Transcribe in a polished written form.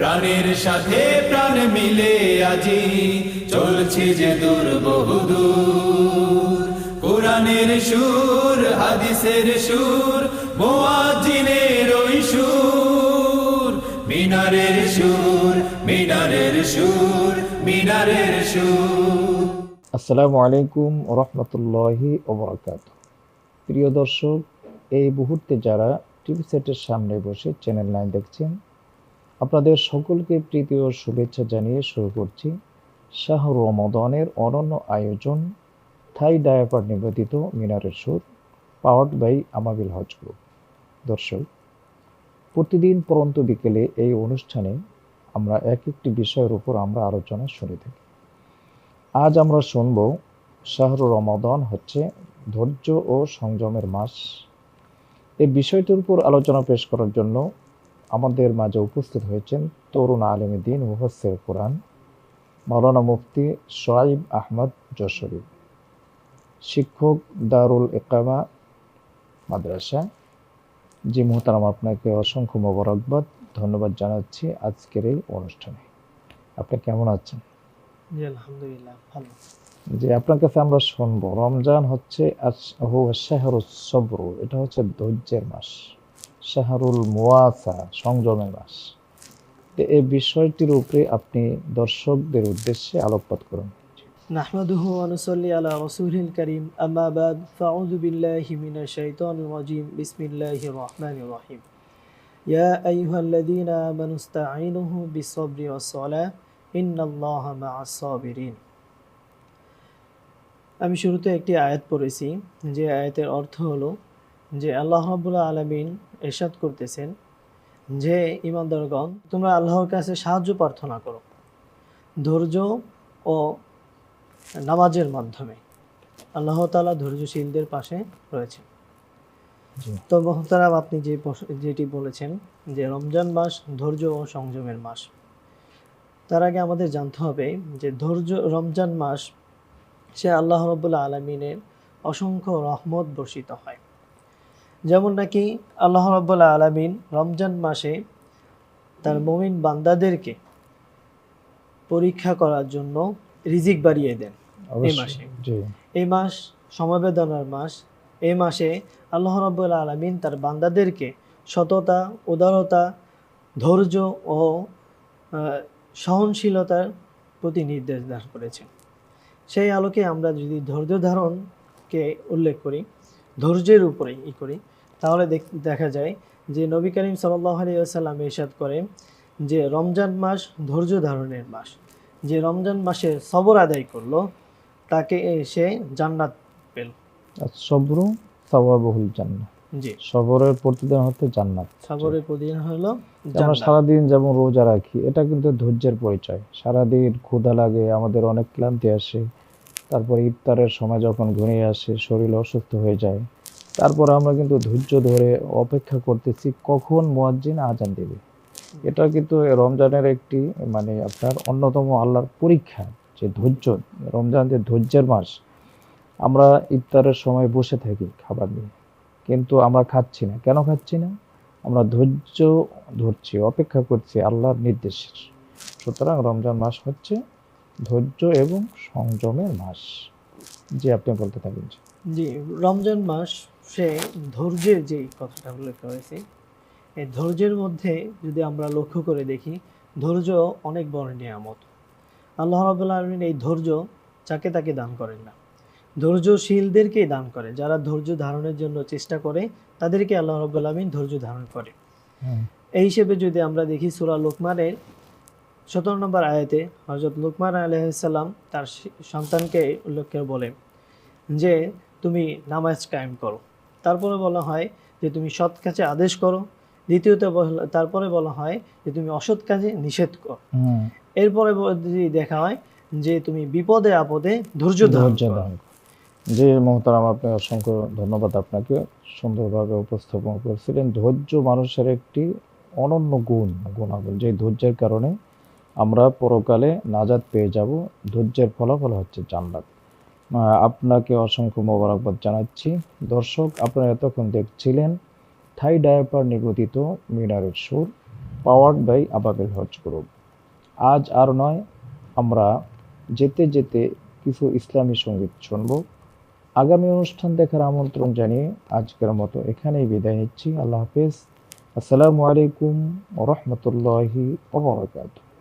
প্রাণের সাথে প্রাণ মিলে আজি চলছে যে দূর বহুদূর। কোরআনের সুর, হাদিসের সুর, মুয়াজ্জিনের ওই সুর, মিনারের সুর, মিনারের সুর, মিনারের সুর। আসসালামু আলাইকুম ওয়া রাহমাতুল্লাহি ওয়া বারাকাতুহু। প্রিয় দর্শক, এই মুহূর্তে যারা টিভি সেটের সামনে বসে চ্যানেল 9 দেখছেন, আপনাদের সকলকে প্রীতি ও শুভেচ্ছা জানিয়ে শুরু করছি শাহরু রমাদানের অনন্য আয়োজন থাই ডায়াপার নিবেদিত মিনারের সুর, পাওয়ার্ড বাই আমাবিল হজ গ্রুপ। দর্শক, প্রতিদিন পরন্ত বিকেলে এই অনুষ্ঠানে আমরা এক একটি বিষয়ের উপর আমরা আলোচনা শুনে থাকি। আজ আমরা শুনব শাহরু রমাদান হচ্ছে ধৈর্য ও সংযমের মাস। এই বিষয়টির উপর আলোচনা পেশ করার জন্য আমাদের মাঝে উপস্থিত হয়েছেন তরুণ আলেম দ্বীন মুফাসসির কোরআন মাওলানা মুফতি শোয়াইব আহমদ যশোরী, শিক্ষক দারুল ইকামা মাদ্রাসা। জি মুহতারাম, আপনাকে অসংখ্য মোবারকবাদ, ধন্যবাদ জানাচ্ছি আজকের এই অনুষ্ঠানে। আপনি কেমন আছেন? জি আলহামদুলিল্লাহ ভালো। যে আপনার কাছে আমরা শুনবো, রমজান হচ্ছে শাহরুস সবর, এটা হচ্ছে ধৈর্যের মাস, শাহরুল মুওয়াসা সংযমের মাস। এই বিষয়টির উপরে আপনি দর্শকদের উদ্দেশ্যে আলোকপাত করুন। নাহমাদুহু ওয়া নুসাল্লি আলা রাসূলিল কারীম, আম্মা বাদ, ফাউযু বিল্লাহি মিনাশ শাইতানির রাজীম, বিসমিল্লাহির রহমানির রহিম। ইয়া আইয়ুহাল্লাযীনা আমানু ইসতাঈনুহু বিস-সাবরি ওয়াস-সালাহ, ইন্নাল্লাহা মা'আস সাবিরিন। আমি শুরুতে একটি আয়াত পড়েছি, যে আয়াতের অর্থ হলো যে আল্লাহ রাব্বুল আলামিন ইরশাদ করতেছেন যে ঈমানদারগণ, তোমরা আল্লাহর কাছে সাহায্য প্রার্থনা করো ধৈর্য ও নামাজের মাধ্যমে। আল্লাহ তাআলা ধৈর্যশীলদের পাশে রয়েছেন। তো মোহতারাম, আপনি যেটি বলেছেন যে রমজান মাস ধৈর্য ও সংযমের মাস, তার আগে আমাদের জানতে হবে যে রমজান মাস সে আল্লাহ রাব্বুল আলামিনের অসংখ্য রহমত বর্ষিত হয়। যেমন নাকি আল্লাহ রাব্বুল আলামিন রমজান মাসে তার মুমিন বান্দাদেরকে পরীক্ষা করার জন্য রিজিক বাড়িয়ে দেন। এই মাসে, এই মাস সমবেদনার মাস। এই মাসে আল্লাহ রাব্বুল আলামিন তার বান্দাদেরকে সততা, উদারতা, ধৈর্য ও সহনশীলতার প্রতি নির্দেশ দান করেছেন। সেই আলোকে আমরা যদি ধৈর্য ধারণকে উল্লেখ করি, ধৈর্যের উপরেই করি, তাহলে দেখা যায় যে নবী করিম সাল্লাল্লাহু আলাইহি ওয়াসাল্লাম ইরশাদ করেন যে রমজান মাস ধৈর্য ধারণের মাস। যে রমজান মাসে সবর আদায় করলো তাকে সে জান্নাত পেল। সবরু সাওয়াবুল জান্নাহ। জি, সবরের প্রতিদান হচ্ছে জান্নাত। সবরের প্রতিদান হলো আমরা জান্নাত। সারাদিন যেমন রোজা রাখি, এটা কিন্তু ধৈর্যের পরিচয়। সারাদিন ক্ষুধা লাগে, আমাদের অনেক ক্লান্তি আসে, তারপর ইফতারের সময় যখন ঘনিয়ে আসে শরীর অসুস্থ হয়ে যায়, তারপর আমরা কিন্তু ধৈর্য ধরে অপেক্ষা করতেছি কখন মুয়াজ্জিন আজান দেবে। এটা কিন্তু রমজানের একটি আপনার অন্যতম আল্লাহর পরীক্ষা, যে ধৈর্য। রমজান যে ধৈর্যের মাস, আমরা ইফতারের সময় বসে থাকি খাবার নিয়ে, কিন্তু আমরা খাচ্ছি না। কেন খাচ্ছি না? আমরা ধৈর্য ধরছি, অপেক্ষা করছি আল্লাহর নির্দেশের। সুতরাং রমজান মাস হচ্ছে ধৈর্য এবং সংযমের মাস। যে আপনি বলতে থাকেন। জি, রমজান মাস সে ধৈর্যের যে কথাটা উল্লেখ করেছে, এই ধৈর্যের মধ্যে যদি আমরা লক্ষ্য করে দেখি, ধৈর্য অনেক বড় নিয়ামত। আল্লাহ রাব্বুল আলামিন এই ধৈর্য যাকে তাকে দান করেন না, ধৈর্যশীলদেরকেই দান করে। যারা ধৈর্য ধারণের জন্য চেষ্টা করে তাদেরকে আল্লাহ রাব্বুল আলামিন ধৈর্য ধারণ করে। এই হিসেবে যদি আমরা দেখি, সূরা লুকমানের 17 নম্বর আয়াতে হযরত লুকমান আলাইহিস সালাম তার সন্তানকে উল্লেখ করে বলেন যে তুমি নামাজ কায়েম করো। তারপরে বলা হয় যে তুমি সৎ কাজে আদেশ করো। দ্বিতীয়ত তারপরে বলা হয় যে তুমি অসৎ কাজে নিষেধ করো। এরপরে যদি দেখা হয় যে তুমি বিপদে আপদে ধৈর্য ধারণ করো। যে মোহতারাম, আপনি অসংখ্য ধন্যবাদ, আপনাকে সুন্দরভাবে উপস্থাপন করেছিলেন। ধৈর্য মানুষের একটি অনন্য গুণাগুণ, যে ধৈর্যের কারণে আমরা পরকালে নাজাত পেয়ে যাব। ধৈর্যের ফলাফল হচ্ছে জান্নাত। আপনাকে অসংখ্য মোবারকবাদ জানাচ্ছি। দর্শক, আপনারা এতক্ষণ দেখছিলেন থাই ডায়াপার নিবেদিত মিনারের সুর, পাওয়ার্ড বাই আবাবিল হজ গ্রুপ। আজ আর নয়, আমরা যেতে যেতে কিছু ইসলামী সঙ্গীত শুনব। আগামী অনুষ্ঠান দেখার আমন্ত্রণ জানিয়ে আজকের মতো এখানেই বিদায় নিচ্ছি। আল্লাহ হাফেজ। আসসালামু আলাইকুম ওয়া রাহমাতুল্লাহি ওয়া বারাকাতুহু।